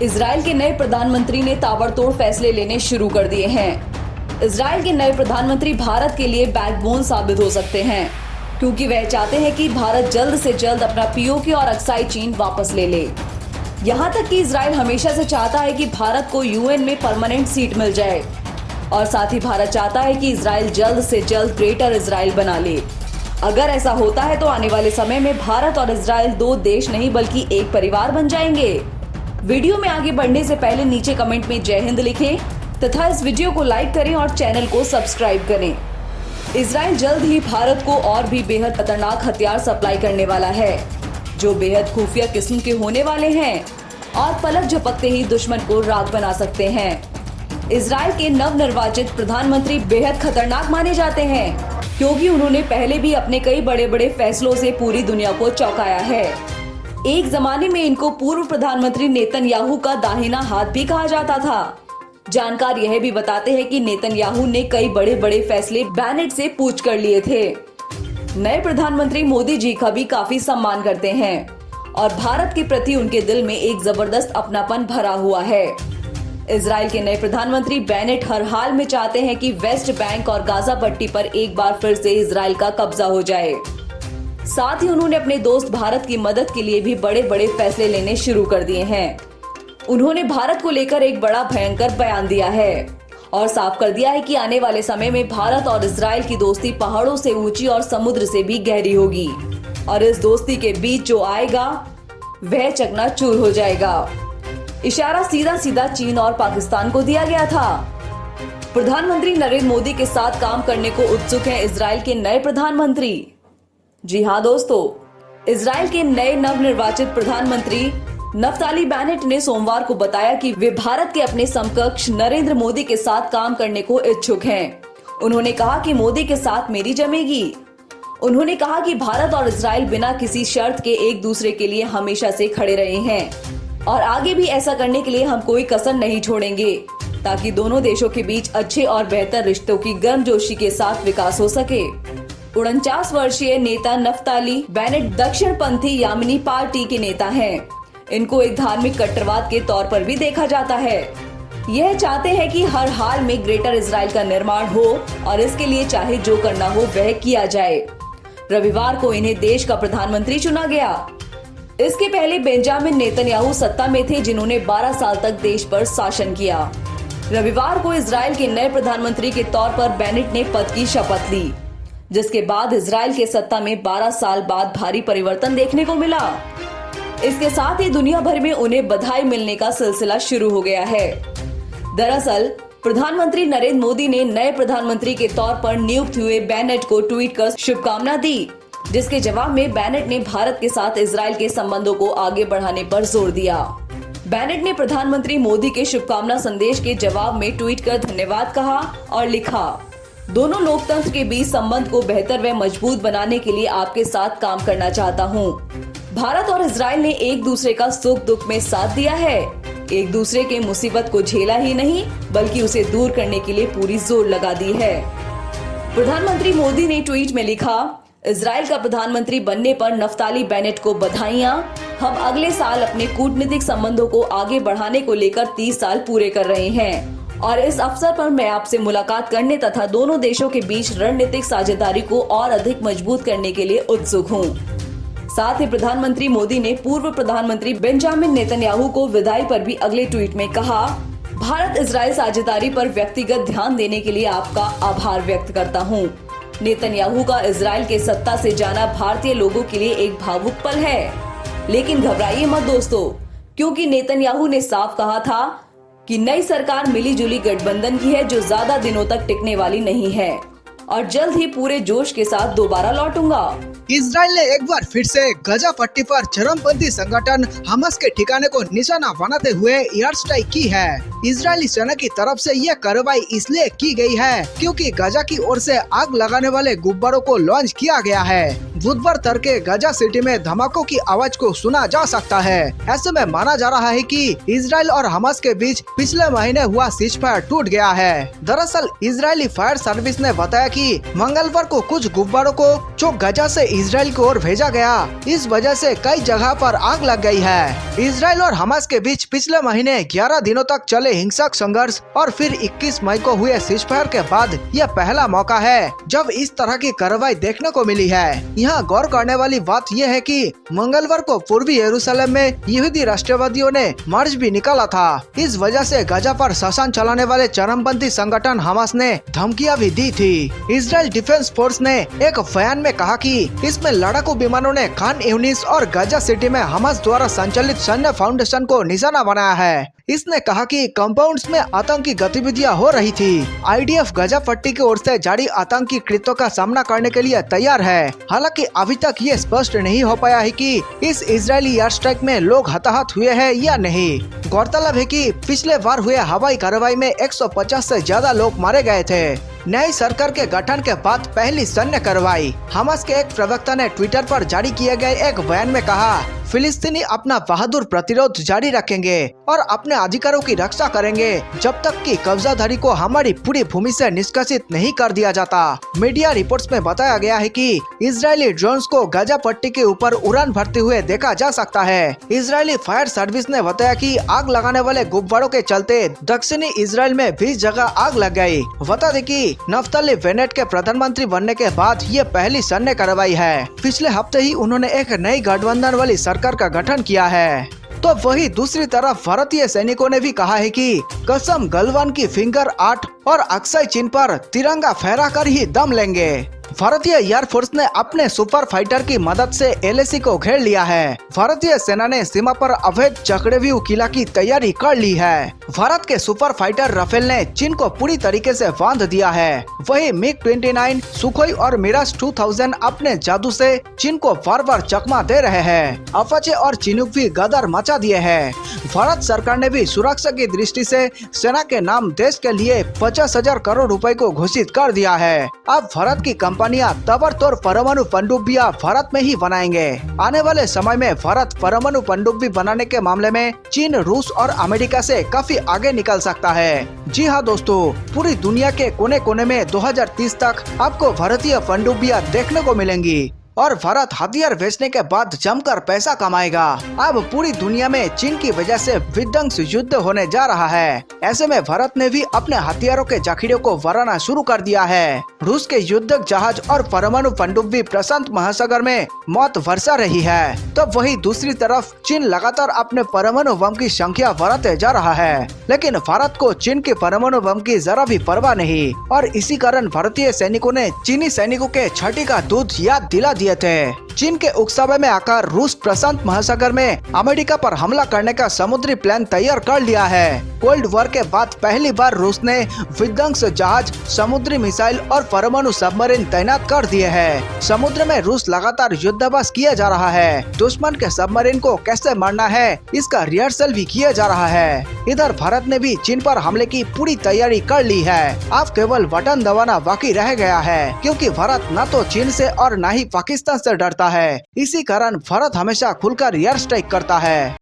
Israel के नए प्रधानमंत्री ने ताबड़तोड़ फैसले लेने शुरू कर दिए हैं। इजराइल के नए प्रधानमंत्री भारत के लिए बैकबोन साबित हो सकते हैं, क्योंकि वह चाहते हैं कि भारत जल्द से जल्द अपना पीओके और अक्साई चीन वापस ले ले। यहाँ तक कि इजराइल हमेशा से चाहता है कि भारत को यूएन में परमानेंट सीट मिल जाए और साथ ही भारत चाहता है कि इजराइल जल्द से जल्द ग्रेटर इजराइल बना ले। अगर ऐसा होता है तो आने वाले समय में भारत और इजराइल दो देश नहीं बल्कि एक परिवार बन जाएंगे। वीडियो में आगे बढ़ने से पहले नीचे कमेंट में जय हिंद लिखें तथा इस वीडियो को लाइक करें और चैनल को सब्सक्राइब करें। इजराइल जल्द ही भारत को और भी बेहद खतरनाक हथियार सप्लाई करने वाला है, जो बेहद खुफिया किस्म के होने वाले हैं और पलक झपकते ही दुश्मन को राख बना सकते हैं। इजराइल के नवनिर्वाचित प्रधानमंत्री बेहद खतरनाक माने जाते हैं, क्योंकि उन्होंने पहले भी अपने कई बड़े बड़े फैसलों से पूरी दुनिया को चौंकाया है। एक जमाने में इनको पूर्व प्रधानमंत्री नेतन्याहू का दाहिना हाथ भी कहा जाता था। जानकार यह भी बताते हैं कि नेतन्याहू ने कई बड़े बड़े फैसले बेनेट से पूछ कर लिए थे। नए प्रधानमंत्री मोदी जी का भी काफी सम्मान करते हैं और भारत के प्रति उनके दिल में एक जबरदस्त अपनापन भरा हुआ है। इजराइल के नए प्रधानमंत्री बेनेट हर हाल में चाहते हैं कि वेस्ट बैंक और गाजा पट्टी पर एक बार फिर से इजराइल का कब्जा हो जाए। साथ ही उन्होंने अपने दोस्त भारत की मदद के लिए भी बड़े बड़े फैसले लेने शुरू कर दिए हैं। उन्होंने भारत को लेकर एक बड़ा भयंकर बयान दिया है और साफ कर दिया है कि आने वाले समय में भारत और इजराइल की दोस्ती पहाड़ों से ऊंची और समुद्र से भी गहरी होगी और इस दोस्ती के बीच जो आएगा वह चकनाचूर हो जाएगा। इशारा सीधा सीधा चीन और पाकिस्तान को दिया गया था। प्रधानमंत्री नरेंद्र मोदी के साथ काम करने को उत्सुक हैं इजराइल के नए प्रधानमंत्री। जी हाँ दोस्तों, इजराइल के नए नवनिर्वाचित प्रधानमंत्री नफ्ताली बेनेट ने सोमवार को बताया कि वे भारत के अपने समकक्ष नरेंद्र मोदी के साथ काम करने को इच्छुक हैं। उन्होंने कहा कि मोदी के साथ मेरी जमेगी। उन्होंने कहा कि भारत और इजराइल बिना किसी शर्त के एक दूसरे के लिए हमेशा से खड़े रहे हैं और आगे भी ऐसा करने के लिए हम कोई कसर नहीं छोड़ेंगे, ताकि दोनों देशों के बीच अच्छे और बेहतर रिश्तों की गर्मजोशी के साथ विकास हो सके। 49 वर्षीय नेता नफ्ताली बेनेट दक्षिणपंथी यामिनी पार्टी के नेता हैं। इनको एक धार्मिक कट्टरवाद के तौर पर भी देखा जाता है। यह चाहते हैं कि हर हाल में ग्रेटर इजराइल का निर्माण हो और इसके लिए चाहे जो करना हो वह किया जाए। रविवार को इन्हें देश का प्रधानमंत्री चुना गया। इसके पहले बेंजामिन नेतन्याहू सत्ता में थे, जिन्होंने 12 साल तक देश पर शासन किया। रविवार को इजराइल के नए प्रधानमंत्री के तौर पर बेनेट ने पद की शपथ ली, जिसके बाद इजराइल के सत्ता में 12 साल बाद भारी परिवर्तन देखने को मिला। इसके साथ ही दुनिया भर में उन्हें बधाई मिलने का सिलसिला शुरू हो गया है। दरअसल प्रधानमंत्री नरेंद्र मोदी ने नए प्रधानमंत्री के तौर पर नियुक्त हुए बेनेट को ट्वीट कर शुभकामना दी, जिसके जवाब में बेनेट ने भारत के साथ इजराइल के संबंधों को आगे बढ़ाने पर जोर दिया। बेनेट ने प्रधानमंत्री मोदी के शुभकामना संदेश के जवाब में ट्वीट कर धन्यवाद कहा और लिखा, दोनों लोकतंत्र के बीच संबंध को बेहतर व मजबूत बनाने के लिए आपके साथ काम करना चाहता हूँ। भारत और इजराइल ने एक दूसरे का सुख दुख में साथ दिया है, एक दूसरे के मुसीबत को झेला ही नहीं बल्कि उसे दूर करने के लिए पूरी जोर लगा दी है। प्रधानमंत्री मोदी ने ट्वीट में लिखा, इजराइल का प्रधानमंत्री बनने पर नफ्ताली बेनेट को बधाइयां। हम अगले साल अपने कूटनीतिक संबंधों को आगे बढ़ाने को लेकर 30 साल पूरे कर रहे हैं और इस अवसर पर मैं आपसे मुलाकात करने तथा दोनों देशों के बीच रणनीतिक साझेदारी को और अधिक मजबूत करने के लिए उत्सुक हूँ। साथ ही प्रधानमंत्री मोदी ने पूर्व प्रधानमंत्री बेंजामिन नेतन्याहू को विदाई पर भी अगले ट्वीट में कहा, भारत इजराइल साझेदारी पर व्यक्तिगत ध्यान देने के लिए आपका आभार व्यक्त करता हूं। नेतन्याहू का इजराइल के सत्ता से जाना भारतीय लोगों के लिए एक भावुक पल है, लेकिन घबराइए मत दोस्तों, क्योंकि नेतन्याहू ने साफ कहा था कि नई सरकार मिली जुली गठबंधन की है, जो ज्यादा दिनों तक टिकने वाली नहीं है और जल्द ही पूरे जोश के साथ दोबारा लौटूंगा। इजराइल ने एक बार फिर से गाजा पट्टी पर चरमपंथी संगठन हमास के ठिकाने को निशाना बनाते हुए एयर स्ट्राइक की है। इजरायली सेना की तरफ से यह कार्रवाई इसलिए की गई है क्योंकि गाजा की ओर से आग लगाने वाले गुब्बारों को लॉन्च किया गया है। बुधवार तड़के गाजा सिटी में धमाकों की आवाज को सुना जा सकता है। ऐसे में माना जा रहा है कि इजराइल और हमास के बीच पिछले महीने हुआ सीजफायर टूट गया है। दरअसल इजरायली फायर सर्विस ने बताया कि मंगलवार को कुछ गुब्बारों को जो गाजा से इजराइल की ओर भेजा गया। इस वजह से कई जगह पर आग लग गई है। इजराइल और हमास के बीच पिछले महीने 11 दिनों तक चले हिंसक संघर्ष और फिर 21 मई को हुए सीजफायर के बाद यह पहला मौका है जब इस तरह की कार्रवाई देखने को मिली है। यहाँ गौर करने वाली बात यह है कि मंगलवार को पूर्वी यरूशलेम में यहूदी राष्ट्रवादियों ने मार्च भी निकाला था। इस वजह से गाजा पर शासन चलाने वाले चरमपंथी संगठन हमास ने धमकियां भी दी थी। इजराइल डिफेंस फोर्स ने एक बयान में कहा कि इसमें लड़ाकू विमानों ने खान यूनिस और गाजा सिटी में हमास द्वारा संचालित सैन्य फाउंडेशन को निशाना बनाया है। इसने कहा कि कंपाउंड्स में आतंकी गतिविधियां हो रही थी। आईडीएफ गाजा पट्टी की ओर से जारी आतंकी कृत्यों का सामना करने के लिए तैयार है। हालांकि अभी तक ये स्पष्ट नहीं हो पाया है कि इस इजरायली एयर स्ट्राइक में लोग हताहत हुए हैं या नहीं। गौरतलब है कि पिछले बार हुए हवाई कार्रवाई में 150 से ज्यादा लोग मारे गए थे। नई सरकार के गठन के बाद पहली सैन्य कार्रवाई। हमास के एक प्रवक्ता ने ट्विटर पर जारी किए गए एक बयान में कहा, फिलिस्तीनी अपना बहादुर प्रतिरोध जारी रखेंगे और अपने अधिकारों की रक्षा करेंगे जब तक कि कब्जाधारी को हमारी पूरी भूमि से निष्कासित नहीं कर दिया जाता। मीडिया रिपोर्ट्स में बताया गया है कि इजरायली ड्रोन्स को गाजा पट्टी के ऊपर उड़ान भरते हुए देखा जा सकता है। इजरायली फायर सर्विस ने बताया कि आग लगाने वाले गुब्बारों के चलते दक्षिणी इजराइल में 20 जगह आग लग गई। बता दें कि नफ्ताली बेनेट के प्रधानमंत्री बनने के बाद ये पहली सैन्य कार्रवाई है। पिछले हफ्ते ही उन्होंने एक नई गठबंधन वाली सरकार का गठन किया है। तो वही दूसरी तरफ भारतीय सैनिकों ने भी कहा है कि कसम गलवान की फिंगर 8 और अक्साई चिन्ह पर तिरंगा फहरा कर ही दम लेंगे। भारतीय एयरफोर्स ने अपने सुपर फाइटर की मदद से एलएसी को घेर लिया है। भारतीय सेना ने सीमा पर अवैध चक्रव्यूह किला की तैयारी कर ली है। भारत के सुपर फाइटर राफेल ने चीन को पूरी तरीके से बांध दिया है। वही मिग-29, सुखोई और मिराज 2000 अपने जादू से चीन को बार बार चकमा दे रहे हैं। अपाचे और चिनूक भी गदर मचा दिए हैं। भारत सरकार ने भी सुरक्षा की दृष्टि से सेना के नाम देश के लिए 50,000 करोड़ रुपए को घोषित कर दिया है। अब भारत की कंपनियां ताबड़तोड़ परमाणु पनडुब्बियां भारत में ही बनाएंगे। आने वाले समय में भारत परमाणु पनडुब्बी बनाने के मामले में चीन, रूस और अमेरिका से काफी आगे निकल सकता है। जी हाँ दोस्तों, पूरी दुनिया के कोने कोने में 2030 तक आपको भारतीय पनडुब्बियां देखने को मिलेंगी और भारत हथियार बेचने के बाद जमकर पैसा कमाएगा। अब पूरी दुनिया में चीन की वजह से विध्वंस युद्ध होने जा रहा है। ऐसे में भारत ने भी अपने हथियारों के जखीरे को बढ़ाना शुरू कर दिया है। रूस के युद्धक जहाज और परमाणु पनडुब्बी प्रशांत महासागर में मौत बरसा रही है, तो वही दूसरी तरफ चीन लगातार अपने परमाणु बम की संख्या बढ़ाते जा रहा है। लेकिन भारत को चीन के परमाणु बम की जरा भी परवाह नहीं और इसी कारण भारतीय सैनिकों ने चीनी सैनिकों के छठी का दूध याद दिला दिए थे। चीन के उकसावे में आकर रूस प्रशांत महासागर में अमेरिका पर हमला करने का समुद्री प्लान तैयार कर लिया है। कोल्ड वॉर के बाद पहली बार रूस ने विध्वंस जहाज, समुद्री मिसाइल और परमाणु सबमरीन तैनात कर दिए हैं। समुद्र में रूस लगातार युद्धाभ्यास किया जा रहा है। दुश्मन के सबमरीन को कैसे मारना है, इसका रिहर्सल भी किया जा रहा है। इधर भारत ने भी चीन पर हमले की पूरी तैयारी कर ली है। अब केवल बटन दबाना बाकी रह गया है, क्योंकि भारत न तो चीन से और न ही पाकिस्तान से डरता है। इसी कारण भारत हमेशा खुलकर एयर स्ट्राइक करता है।